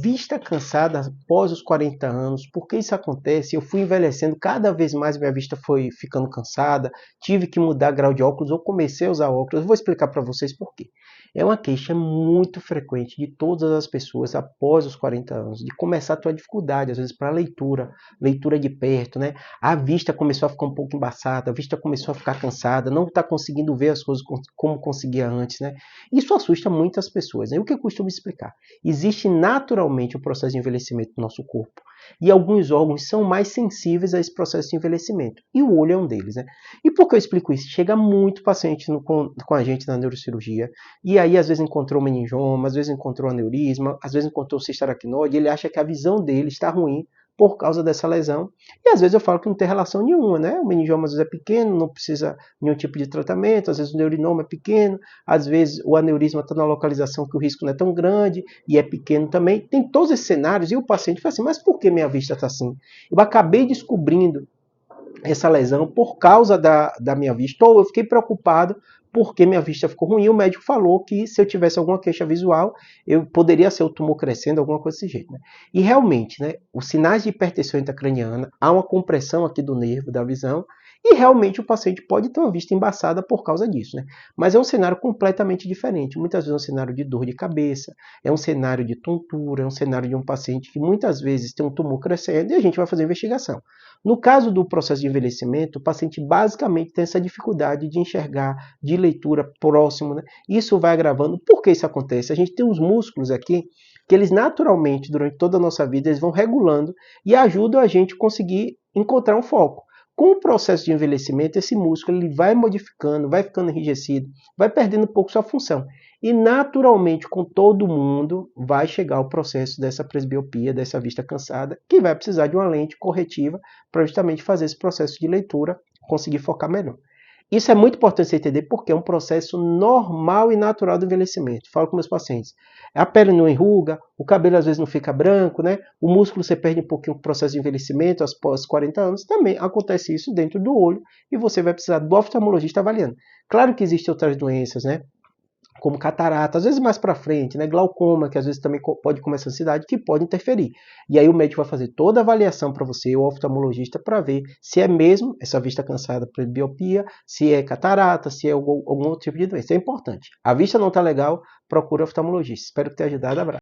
vista cansada após os 40 anos. Por que isso acontece? Eu fui envelhecendo, cada vez mais minha vista foi ficando cansada, tive que mudar grau de óculos, eu comecei a usar óculos. Eu vou explicar para vocês por quê. É uma queixa muito frequente de todas as pessoas após os 40 anos, de começar a ter dificuldade, às vezes, para leitura, leitura de perto, né? A vista começou a ficar um pouco embaçada, a vista começou a ficar cansada, não está conseguindo ver as coisas como conseguia antes, né? Isso assusta muitas pessoas, né? O que eu costumo explicar? Existe naturalmente o processo de envelhecimento do nosso corpo, e alguns órgãos são mais sensíveis a esse processo de envelhecimento, e o olho é um deles, né? E por que eu explico isso? Chega muito paciente com a gente na neurocirurgia, e aí às vezes encontrou meningioma, às vezes encontrou aneurisma, às vezes encontrou cisto aracnoide, ele acha que a visão dele está ruim por causa dessa lesão, e às vezes eu falo que não tem relação nenhuma, né? O meningioma às vezes é pequeno, não precisa de nenhum tipo de tratamento, às vezes o neurinoma é pequeno, às vezes o aneurisma está na localização que o risco não é tão grande, e é pequeno também. Tem todos esses cenários, e o paciente fala assim, mas por que minha vista está assim? Eu acabei descobrindo essa lesão por causa da minha vista, ou eu fiquei preocupado porque minha vista ficou ruim. O médico falou que se eu tivesse alguma queixa visual, eu poderia ser o tumor crescendo, alguma coisa desse jeito, né? E realmente, né, os sinais de hipertensão intracraniana, há uma compressão aqui do nervo da visão, e realmente o paciente pode ter uma vista embaçada por causa disso, né? Mas é um cenário completamente diferente. Muitas vezes é um cenário de dor de cabeça, é um cenário de tontura, é um cenário de um paciente que muitas vezes tem um tumor crescendo e a gente vai fazer investigação. No caso do processo de envelhecimento, o paciente basicamente tem essa dificuldade de enxergar, de leitura próximo, né? Isso vai agravando. Por que isso acontece? A gente tem uns músculos aqui que eles naturalmente, durante toda a nossa vida, eles vão regulando e ajudam a gente a conseguir encontrar um foco. Com o processo de envelhecimento, esse músculo ele vai modificando, vai ficando enrijecido, vai perdendo um pouco sua função. E naturalmente, com todo mundo, vai chegar o processo dessa presbiopia, dessa vista cansada, que vai precisar de uma lente corretiva para justamente fazer esse processo de leitura, conseguir focar melhor. Isso é muito importante você entender porque é um processo normal e natural do envelhecimento. Falo com meus pacientes. A pele não enruga, o cabelo às vezes não fica branco, né? O músculo você perde um pouquinho o processo de envelhecimento após 40 anos. Também acontece isso dentro do olho e você vai precisar do oftalmologista avaliando. Claro que existem outras doenças, né? Como catarata, às vezes mais para frente, né? Glaucoma, que às vezes também pode começar a ansiedade, que pode interferir. E aí o médico vai fazer toda a avaliação para você, o oftalmologista, para ver se é mesmo essa vista cansada por biopia, se é catarata, se é algum outro tipo de doença. É importante. A vista não está legal, procura oftalmologista. Espero que tenha ajudado. Abraço.